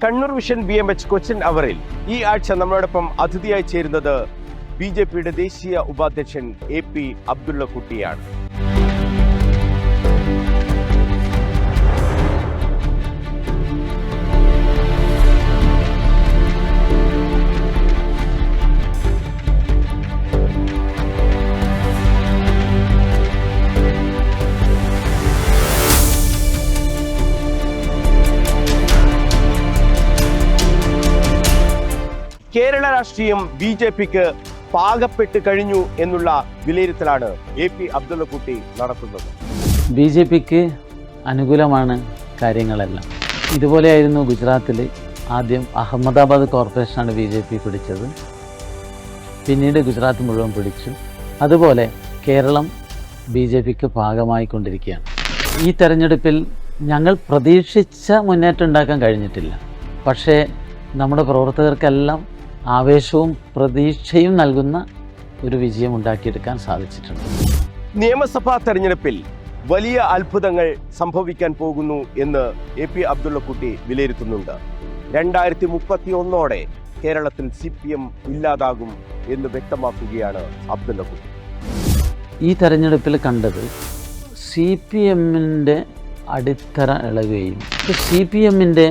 Kannur vision BMH question അവറിൽ ഈ ആഴ്ച നമ്മളോടൊപ്പം അതിഥിയായി ചേരുന്നത് BJPയുടെ ദേശീയ ഉപാധ്യക്ഷൻ AP അബ്ദുള്ളക്കുട്ടിയാണ്. കേരള രാഷ്ട്രീയം BJPക്ക് പാകപ്പെട്ട് കഴിഞ്ഞു എന്നുള്ള വിലയിരുത്തലാണ് AP അബ്ദുള്ളക്കുട്ടി നടത്തുന്നത്. BJPക്ക് അനുകൂലമാണ് കാര്യങ്ങളെല്ലാം. ഇതുപോലെയായിരുന്നു ഗുജറാത്തിൽ. ആദ്യം അഹമ്മദാബാദ് കോർപ്പറേഷനാണ് BJP പിടിച്ചത്, പിന്നീട് ഗുജറാത്ത് മുഴുവൻ പിടിച്ചു. അതുപോലെ കേരളം BJPക്ക് ഭാഗമായിക്കൊണ്ടിരിക്കുകയാണ്. ഈ തെരഞ്ഞെടുപ്പിൽ ഞങ്ങൾ പ്രതീക്ഷിച്ച മുന്നേറ്റം ഉണ്ടാക്കാൻ കഴിഞ്ഞിട്ടില്ല, പക്ഷേ നമ്മുടെ പ്രവർത്തകർക്കെല്ലാം ആവേശവും പ്രതീക്ഷയും നൽകുന്ന ഒരു വിജയം ഉണ്ടാക്കിയെടുക്കാൻ സാധിച്ചിട്ടുണ്ട്. നിയമസഭാ തെരഞ്ഞെടുപ്പിൽ വലിയ അത്ഭുതങ്ങൾ സംഭവിക്കാൻ പോകുന്നു എന്ന് AP അബ്ദുള്ളക്കുട്ടി വിലയിരുത്തുന്നുണ്ട്. 2031 കേരളത്തിൽ CPM ഇല്ലാതാകും എന്ന് വ്യക്തമാക്കുകയാണ് അബ്ദുള്ളക്കുട്ടി. ഈ തെരഞ്ഞെടുപ്പിൽ കണ്ടത് CPMൻ്റെ അടിത്തറ ഇളകുകയും CPMൻ്റെ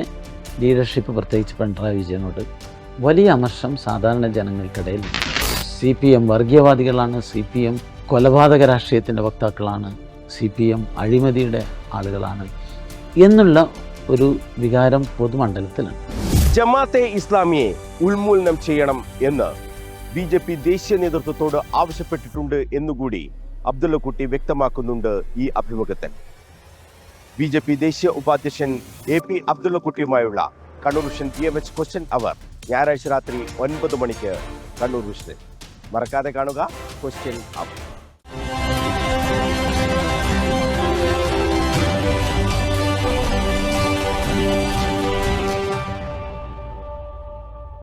ലീഡർഷിപ്പ്, പ്രത്യേകിച്ച് പിണറായി വിജയനോട് വലിയ അമർഷം സാധാരണ ജനങ്ങൾക്കിടയിൽ. CPM വർഗീയവാദികളാണ്, CPM കൊലപാതക രാഷ്ട്രീയത്തിൻ്റെ വക്താക്കളാണ്, CPM അഴിമതിയുടെ ആളുകളാണ് എന്നുള്ള ഒരു വികാരം പൊതുമണ്ഡലത്തിലാണ്. ജമാഅത്തെ ഇസ്ലാമിയെ ഉന്മൂലനം ചെയ്യണം എന്ന് BJP ദേശീയ നേതൃത്വത്തോട് ആവശ്യപ്പെട്ടിട്ടുണ്ട് എന്നുകൂടി അബ്ദുള്ളക്കുട്ടി വ്യക്തമാക്കുന്നുണ്ട് ഈ അഭിമുഖത്തിൽ. BJP ദേശീയ ഉപാധ്യക്ഷൻ AP അബ്ദുള്ളക്കുട്ടിയുമായുള്ള Kannur vision BMH question hour ഞായറാഴ്ച രാത്രി 9 മണിക്ക് കണ്ണൂർ വിഷനിൽ. മറക്കാതെ കാണുക ക്വസ്റ്റ്യൻ അവർ.